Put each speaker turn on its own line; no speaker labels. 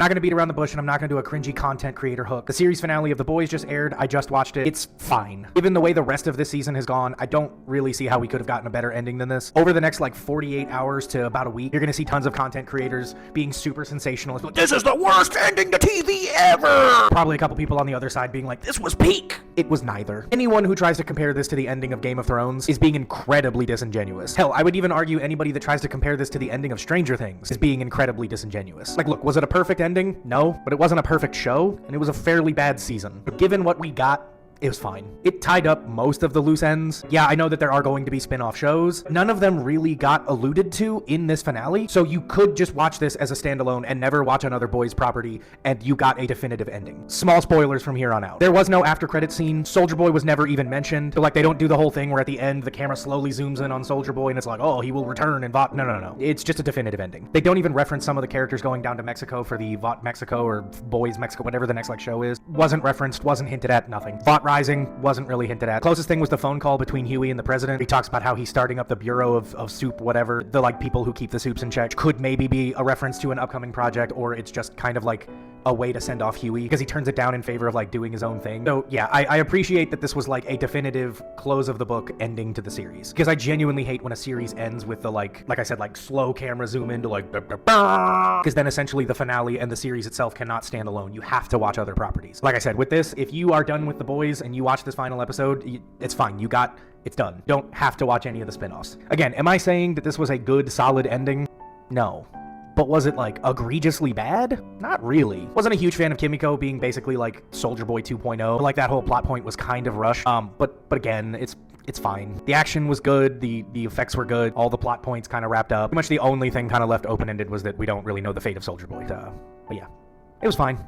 Not gonna beat around the bush, and I'm not gonna do a cringy content creator hook. The series finale of The Boys just aired. I just watched it. It's fine. Given the way the rest of this season has gone, I don't really see how we could have gotten a better ending than this. Over the next like 48 hours to about a week, you're gonna see tons of content creators being super sensationalist. Like, this is the worst ending to TV ever! Probably a couple people on the other side being like, this was peak! It was neither. Anyone who tries to compare this to the ending of Game of Thrones is being incredibly disingenuous. Hell, I would even argue anybody that tries to compare this to the ending of Stranger Things is being incredibly disingenuous. Like, look, was it a perfect ending? No, but it wasn't a perfect show, and it was a fairly bad season. But given what we got, it was fine. It tied up most of the loose ends. Yeah, I know that there are going to be spin-off shows. None of them really got alluded to in this finale, so you could just watch this as a standalone and never watch another Boys property, and you got a definitive ending. Small spoilers from here on out. There was no after-credit scene. Soldier Boy was never even mentioned. So, like, they don't do the whole thing where at the end, the camera slowly zooms in on Soldier Boy, and it's like, oh, he will return and Vought. No. It's just a definitive ending. They don't even reference some of the characters going down to Mexico for the Vought Mexico or Boys Mexico, whatever the next, like, show is. Wasn't referenced, wasn't hinted at, nothing. Vought Rising wasn't really hinted at. Closest thing was the phone call between Huey and the president. He talks about how he's starting up the Bureau of Soup, whatever. The, like, people who keep the soups in check. Could maybe be a reference to an upcoming project, or it's just kind of like a way to send off Huey, because he turns it down in favor of, like, doing his own thing. So, yeah, I appreciate that this was, like, a definitive close of the book ending to the series. Because I genuinely hate when a series ends with the, like I said, like, slow camera zoom into, like, because then essentially the finale and the series itself cannot stand alone. You have to watch other properties. Like I said, with this, if you are done with The Boys and you watch this final episode, it's fine. It's done. Don't have to watch any of the spin-offs. Again, am I saying that this was a good, solid ending? No. But was it, like, egregiously bad? Not really. Wasn't a huge fan of Kimiko being basically, like, Soldier Boy 2.0. Like, that whole plot point was kind of rushed. But again, it's fine. The action was good, the effects were good, all the plot points kind of wrapped up. Pretty much the only thing kind of left open-ended was that we don't really know the fate of Soldier Boy. But yeah, it was fine.